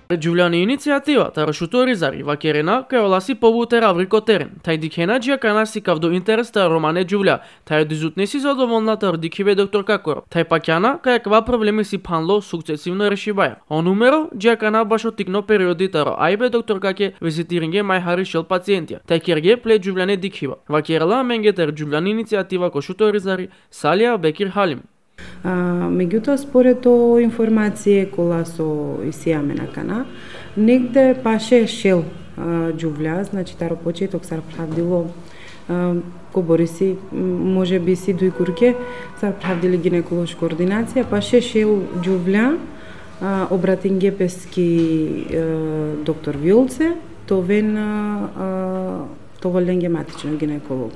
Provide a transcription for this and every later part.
Ġuvljani inicijativa ta' roxutori zari vakjerena kaj olasi pobutera vriko teren. Taj dikjena ġiakana si kavdu interes ta' romane ġuvlja. Taj dizutne si zadovolna ta' rdikive dr. Kakoro. Taj pakjana kaj kva problemi si panlo sukcesivno rešibaja. O numero ġiakana bašo tikno periodi ta' ro ajbe dr. Kake vizitiringe maj hari šel pacientja. Taj kjerge ple ġuvljane dikhiva. Vakjerela menge ter ġuvljani inicijativa košutori zari Salja Bekir Halim. Меѓутоа, според информација кола со исијаме на кана, негде паше шел џувља, значи таро почеток сар правдило ко Бориси, може би си дуј курке, сар правдили гинеколошка ординација, паше шел џувља, обратин гепески доктор Виолце, товен товолен гематичен гинеколог.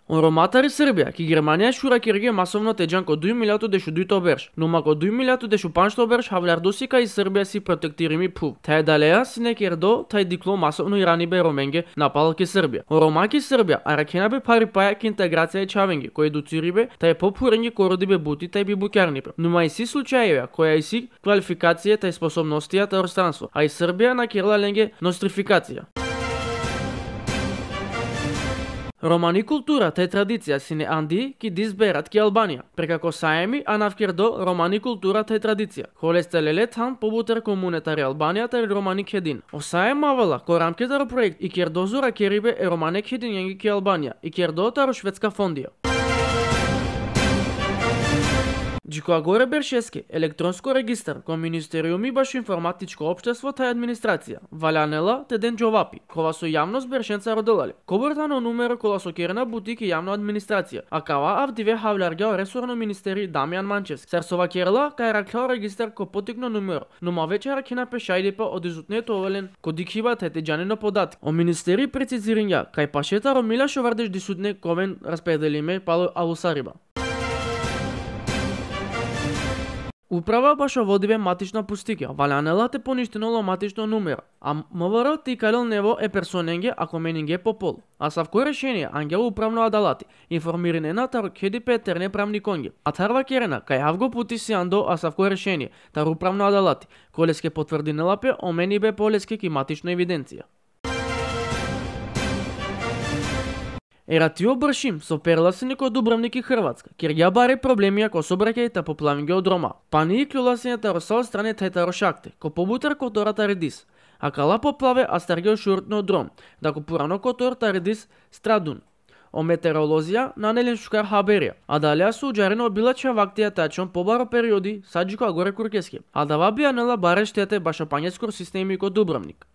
Роматари Србија, ки Германија шура кирге масовно теџан ко 2 милијато дешу дујто берш, но мако 2 милијато дешу паншто берш хавлардосика и Србија си протектирими пув. Тај далеја си не кердо, тај дикло масовно ирани бе роменге напал ки Србија. Ромаки Србија, аракена бе пари паја ки интеграција и чавенги, кој едуцири бе, тај попуренги короди бе бути, тај би букјарни бе. Но и си случајева, која и си квалификација, тај способностија, тај орстанство, а и Србија на керла ленге нострификација. Романи култура, тај традиција си не анди ки дизберат ки Албанија. Прекако саеми, а навкердо романи култура тај традиција. Холесте лелетхан побутер комунетари Албанија тај романи кедин. Осаем мавала, ко рамкетаро проект и кердозура керибе е романе кедин јенги ки Албанија и кердотаро шведска фондија. Џикоа горе бершески, електронско регистар, ко Министериуми баш информатичко општество тај администрација, валјанела те ден џовапи, кова со јавност бершенца роделале. Кобртано numero кола со керена бутик и јавна администрација, а кава авдиве хавляргео ресорно министери Дамјан Манчевски. Сарсова керла кај раклео регистар ко потикно numero, но ма вечера кена пешајдипа од изутнето овелен ко дикхива тај теџанено податки. О министери прецизиринја, кај пашетаро мила шовардеш дисутне ковен распределиме пало алусариба. Управа баш водиве матична пустика, валјанела те поништеноло матично numero, а МВР ти калел нево е персоненге ако менинге по пол. А савко решение ангел управно адалати, информиринена таро кеди петерне правни конге. А тарва керена, кај авго пути си андо, а савко решение, таро управно адалати, колеске потврдинела пе, омени бе полеске ки матично евиденција. Ератио бршим со перласини ко Дубровник и Хрватска, кер ја баре проблеми ако собраќајта поплавинге од Рома. Пани и клюласињата росал стране тајта рошакте, ко побутер котората редис, а кала поплаве а старгео шуртно од Ром, да ко пурано которта редис страдун. О метеоролозија нанелен шукар хаберија, а далеа су уџарено билача вактија тачон побаро периоди саджико агоре куркеске, а дава бијанела баре штете баша пањескор системи ко Дубровник.